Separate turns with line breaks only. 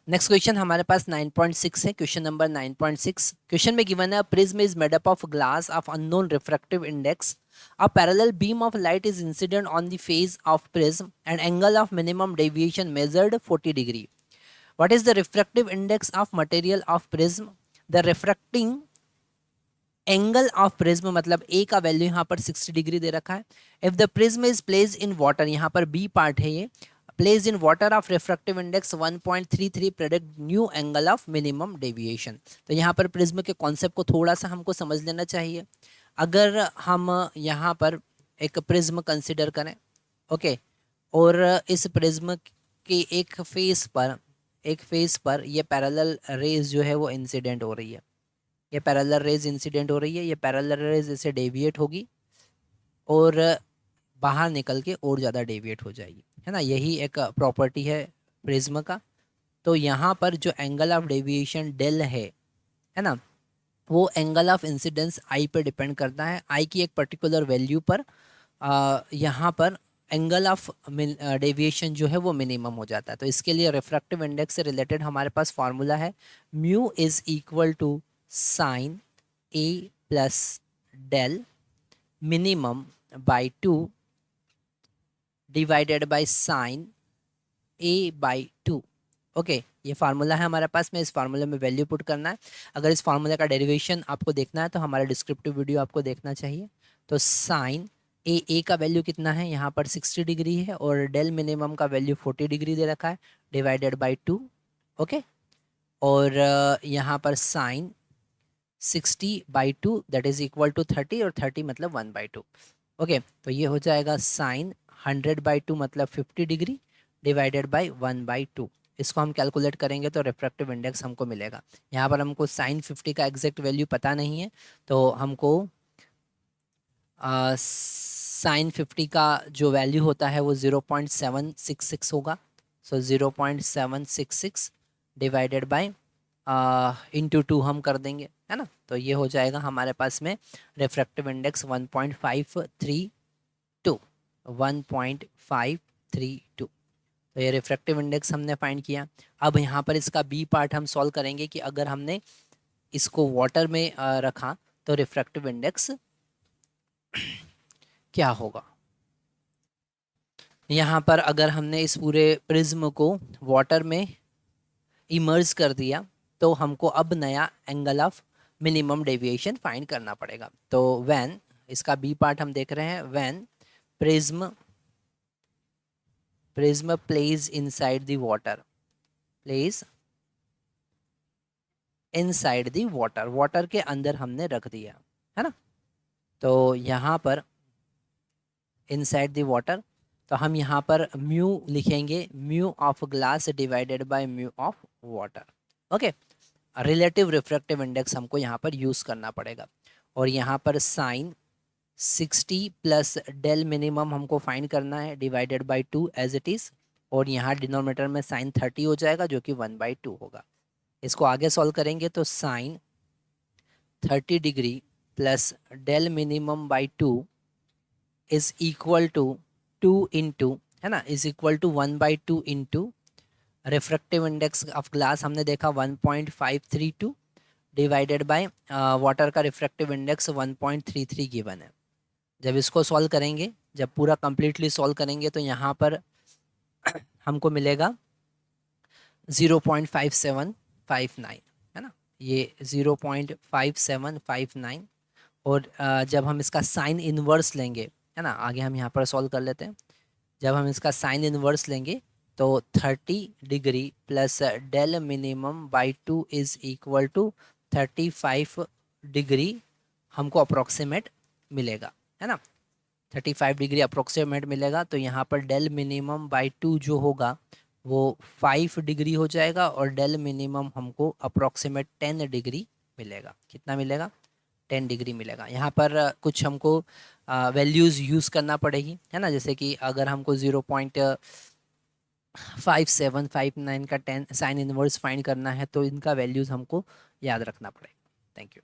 Next question हमारे पास 9.6 है, question number 9.6। Question में गिवन है prism is made up of glass of unknown refractive index, a parallel beam of light is incident on the face of prism and angle of minimum deviation measured 40 degree. What is the refractive index of material of prism? The refracting angle of prism, मतलब ए का value यहाँ पर 60 degree दे रखा है। If the prism is placed in water, यहाँ पर B part है ये, placed in water of refractive index 1.33 predict new angle of minimum deviation. तो यहाँ पर प्रिज्म के कॉन्सेप्ट को थोड़ा सा हमको समझ लेना चाहिए। अगर हम यहाँ पर एक प्रिज्म कंसिडर करें, ओके, और इस प्रिज्म के एक फेस पर ये पैरेलल रेज जो है वो इंसिडेंट हो रही है, ये पैरेलल रेज इंसिडेंट हो रही है, ये पैरेलल रेज इससे डेविएट होगी और बाहर निकल के और ज़्यादा डेविएट हो जाएगी, है ना। यही एक प्रॉपर्टी है प्रिज्म का। तो यहाँ पर जो एंगल ऑफ डेविएशन डेल है ना, वो एंगल ऑफ इंसिडेंस आई पे डिपेंड करता है। आई की एक पर्टिकुलर वैल्यू पर यहाँ पर एंगल ऑफ डेविएशन जो है वो मिनिमम हो जाता है। तो इसके लिए रिफ्रैक्टिव इंडेक्स से रिलेटेड हमारे पास फार्मूला है, mu is equal to sine A plus del minimum by 2 divided by sine A by 2। Okay, ये फार्मूला है हमारे पास में, इस फार्मूले में वैल्यू पुट करना है। अगर इस फार्मूले का डेरिवेशन आपको देखना है तो हमारा डिस्क्रिप्टिव वीडियो आपको देखना चाहिए। तो साइन ए का वैल्यू कितना है, यहाँ पर 60 डिग्री है और डेल मिनिमम का वैल्यू 40 डिग्री दे रखा है, डिवाइडेड बाई 2। ओके, और यहाँ पर sine 60/2 that is equal to 30, और 30 मतलब 1/2। ओके, तो ये हो जाएगा साइन 100/2 मतलब 50 डिग्री डिवाइडेड बाई 1/2। इसको हम कैलकुलेट करेंगे तो रिफ्रैक्टिव इंडेक्स हमको मिलेगा। यहाँ पर हमको साइन 50 का एग्जैक्ट वैल्यू पता नहीं है, तो हमको साइन 50 का जो वैल्यू होता है वो 0.766 होगा। सो 0.766 डिवाइडेड बाई इंटू 2 हम कर देंगे, है ना। तो ये हो जाएगा हमारे पास में रिफ्रैक्टिव इंडेक्स 1.532। 1.532, तो ये रिफ्रैक्टिव इंडेक्स हमने फाइंड किया। अब यहाँ पर इसका बी पार्ट हम सॉल्व करेंगे कि अगर हमने इसको वाटर में रखा तो रिफ्रैक्टिव इंडेक्स क्या होगा। यहाँ पर अगर हमने इस पूरे प्रिज्म को वाटर में इमर्ज कर दिया तो हमको अब नया angle of minimum deviation find करना पड़ेगा। तो व्हेन, इसका बी पार्ट हम देख रहे हैं, when prism place inside the water, place inside the water, water के अंदर हमने रख दिया, है ना। तो यहाँ पर इनसाइड द वाटर, तो हम यहाँ पर म्यू लिखेंगे, mu of glass divided by mu of water. Okay, relative refractive index हमको यहाँ पर यूज़ करना पड़ेगा। और यहाँ पर साइन 60 प्लस डेल मिनिमम हमको फाइंड करना है, divided by 2 as it is, और यहाँ डिनोमिनेटर में साइन 30 हो जाएगा जो कि 1/2 होगा। इसको आगे सॉल्व करेंगे तो sine 30 degree plus del minimum by 2 is equal to 2 into, है ना, is equal to 1/2 into refractive index of glass हमने देखा 1.532 डिवाइडेड बाय वाटर का रिफ्रैक्टिव इंडेक्स 1.33 गिवन है। जब इसको सॉल्व करेंगे, जब पूरा कंप्लीटली सॉल्व करेंगे तो यहाँ पर हमको मिलेगा 0.5759, है ना, ये 0.5759। और जब हम इसका साइन इनवर्स लेंगे, है ना, आगे हम यहाँ पर सॉल्व कर लेते हैं। जब हम इसका साइन इनवर्स लेंगे तो 30 degree plus del minimum by 2 is equal to 35 degree हमको अप्रोक्सीमेट मिलेगा, है ना। 35 डिग्री अप्रोक्सीमेट मिलेगा। तो यहाँ पर डेल मिनिमम बाई 2 जो होगा वो 5 डिग्री हो जाएगा, और डेल मिनिमम हमको अप्रोक्सीमेट 10 डिग्री मिलेगा। कितना मिलेगा? 10 डिग्री मिलेगा। यहाँ पर कुछ हमको वैल्यूज़ यूज़ करना पड़ेगी, है ना, जैसे कि अगर हमको 0.5759 का 10 साइन इनवर्स फाइंड करना है तो इनका वैल्यूज़ हमको याद रखना पड़ेगा। Thank you.